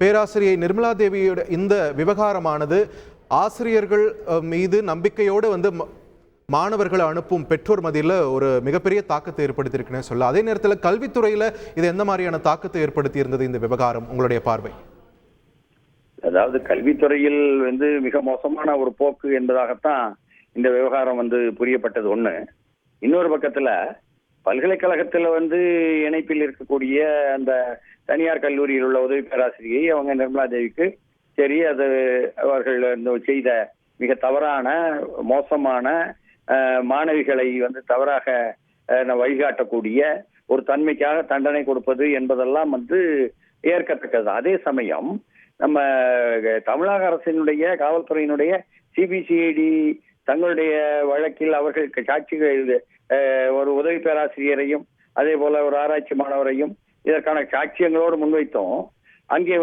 பேராசிரியை நிர்மலா தேவியோட இந்த விவகாரமானது ஆசிரியர்கள் மீது நம்பிக்கையோடு மாணவர்களை அனுப்பும் பெற்றோர் மத்தியில் ஒரு மிகப்பெரிய தாக்கத்தை ஏற்படுத்தியிருக்குன்னு சொல்ல, அதே நேரத்தில் கல்வித்துறையில் இது எந்த மாதிரியான தாக்கத்தை ஏற்படுத்தி இருந்தது இந்த விவகாரம், உங்களுடைய பார்வை? அதாவது கல்வித்துறையில் மிக மோசமான ஒரு போக்கு என்பதாகத்தான் இந்த விவகாரம் புரியப்பட்டது ஒண்ணு. இன்னொரு பக்கத்துல பல்கலைக்கழகத்துல இணைப்பில் இருக்கக்கூடிய அந்த தனியார் கல்லூரியில் உள்ள உதவி பேராசிரியை அவங்க நிர்மலா தேவிக்கு சரி, அது அவர்கள் செய்த மிக தவறான மோசமான மாணவிகளை தவறாக வழிகாட்டக்கூடிய ஒரு தன்மைக்காக தண்டனை கொடுப்பது என்பதெல்லாம் ஏற்கத்தக்கது. அதே சமயம் நம்ம தமிழக அரசினுடைய காவல்துறையினுடைய சிபிசிஐடி தங்களுடைய வழக்கில் அவர்கள் சாட்சிகள் ஒரு உதவி பேராசிரியரையும் அதே போல ஒரு ஆராய்ச்சி மாணவரையும் இதற்கான சாட்சியங்களோடு முன்வைத்தோம். அங்கே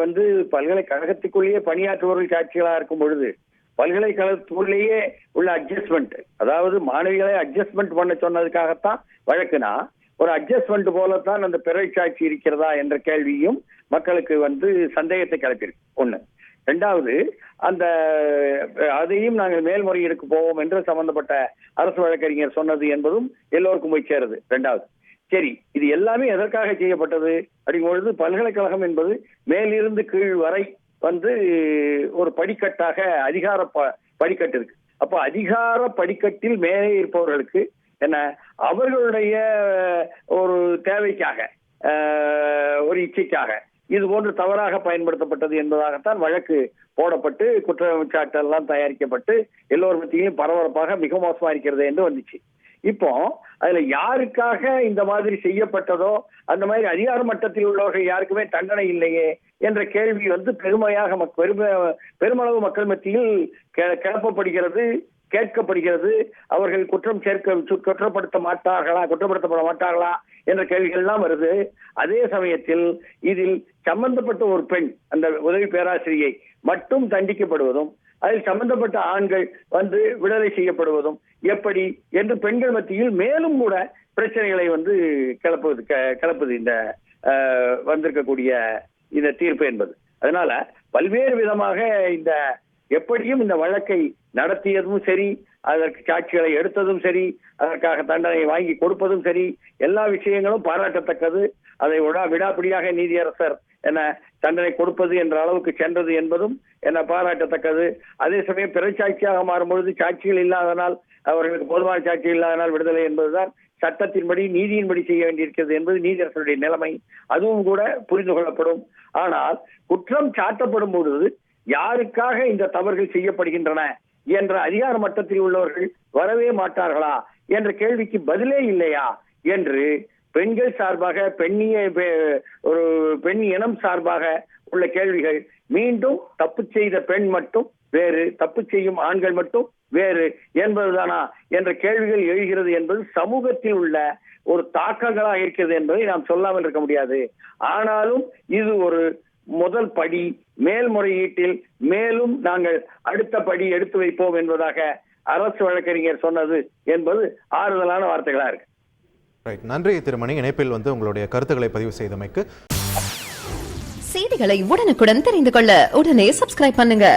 பல்கலைக்கழகத்துக்குள்ளேயே பணியாற்றுபவர்கள் சாட்சிகளா இருக்கும் பொழுது பல்கலைக்கழகத்துக்குள்ளேயே உள்ள அட்ஜஸ்ட்மெண்ட், அதாவது மாணவிகளை அட்ஜஸ்ட்மெண்ட் பண்ண சொன்னதுக்காகத்தான் வழக்குனா ஒரு அட்ஜஸ்ட்மெண்ட் போலத்தான் அந்த பிறை சாட்சி இருக்கிறதா என்ற கேள்வியும் மக்களுக்கு சந்தேகத்தை கிளப்பியிருக்கு. ஒண்ணு. ரெண்டாவது, அந்த அதையும் நாங்கள் மேல்முறையீடுக்கு போவோம் என்று சம்பந்தப்பட்ட அரசு வழக்கறிஞர் சொன்னது என்பதும் எல்லோருக்கும் போய் சேருது. ரெண்டாவது, சரி இது எல்லாமே எதற்காக செய்யப்பட்டது அப்படிங்கும்பொழுது பல்கலைக்கழகம் என்பது மேலிருந்து கீழ் வரை ஒரு படிக்கட்டாக அதிகார படிக்கட்டு இருக்கு. அப்போ அதிகார படிக்கட்டில் மேலே இருப்பவர்களுக்கு என்ன அவர்களுடைய ஒரு தேவைக்காக ஒரு இச்சைக்காக இது போன்று தவறாக பயன்படுத்தப்பட்டது என்பதாகத்தான் வழக்கு போடப்பட்டு குற்றச்சாட்டு எல்லாம் தயாரிக்கப்பட்டு எல்லோர் மத்தியிலும் பரபரப்பாக மிக மோசமா இருக்கிறது என்று வந்துச்சு. இப்போ அதுல யாருக்காக இந்த மாதிரி செய்யப்பட்டதோ அந்த மாதிரி அதிகார மட்டத்தில் உள்ளவர்கள் யாருக்குமே தண்டனை இல்லையே என்ற கேள்வி பெருமையாக பெருமளவு மக்கள் மத்தியில் கிளப்பப்படுகிறது, கேட்கப்படுகிறது. அவர்கள் குற்றப்பட மாட்டார்களா என்ற கேள்விகள் எல்லாம் வருது. அதே சமயத்தில் இதில் சம்பந்தப்பட்ட ஒரு பெண் அந்த உதவி பேராசிரியை மட்டும் தண்டிக்கப்படுவதும் அதில் சம்பந்தப்பட்ட ஆண்கள் விடுதலை செய்யப்படுவதும் எப்படி என்று பெண்கள் மத்தியில் மேலும் கூட பிரச்சனைகளை கிளப்புது இந்த வந்திருக்கக்கூடிய இந்த தீர்ப்பு என்பது. அதனால பல்வேறு விதமாக இந்த எப்படியும் இந்த வழக்கை நடத்தியதும் சரி, அதற்கு சாட்சிகளை எடுத்ததும் சரி, அதற்காக தண்டனை வாங்கி கொடுப்பதும் சரி, எல்லா விஷயங்களும் பாராட்டத்தக்கது. அதை விடாப்பிடியாக நீதியரசர் தண்டனை கொடுப்பது என்ற அளவுக்கு சென்றது என்பதும் பாராட்டத்தக்கது. அதே சமயம் பிற சாட்சியாக மாறும்பொழுது சாட்சிகள் இல்லாதனால், அவர்களுக்கு போதுமான சாட்சி இல்லாதனால் விடுதலை என்பதுதான் சட்டத்தின்படி நீதியின்படி செய்ய வேண்டியிருக்கிறது என்பது நீதியரசருடைய நிலைமை. அதுவும் கூட புரிந்து கொள்ளப்படும். ஆனால் குற்றம் சாட்டப்படும் பொழுது யாருக்காக இந்த தவறுகள் செய்யப்படுகின்றன என்ற அதிகார மட்டத்தில் உள்ளவர்கள் வரவே மாட்டார்களா என்ற கேள்விக்கு பதிலே இல்லையா என்று பெண்கள் சார்பாக ஒரு பெண் இனம் சார்பாக உள்ள கேள்விகள் மீண்டும் தப்பு செய்த பெண் மட்டும் வேறு, தப்பு செய்யும் ஆண்கள் மட்டும் வேறு என்பதுதானா என்ற கேள்விகள் எழுகிறது என்பது சமூகத்தில் உள்ள ஒரு தாக்கங்களாக இருக்கிறது என்பதை நாம் சொல்லாமல் இருக்க முடியாது. ஆனாலும் இது ஒரு முதல் படி. மேல்முறையீட்டில் மேலும் நாங்கள் அடுத்த படி எடுத்து வைப்போம் என்பதாக அரசு வழக்கறிஞர் சொன்னது என்பது ஆறுதலான வார்த்தைகளா இருக்கு. நன்றி திருமணி, இணைப்பில் உங்களுடைய கருத்துக்களை பதிவு செய்தமைக்கு. செய்திகளை உடனுக்குடன் தெரிந்து கொள்ள உடனே சப்ஸ்கிரைப் பண்ணுங்க.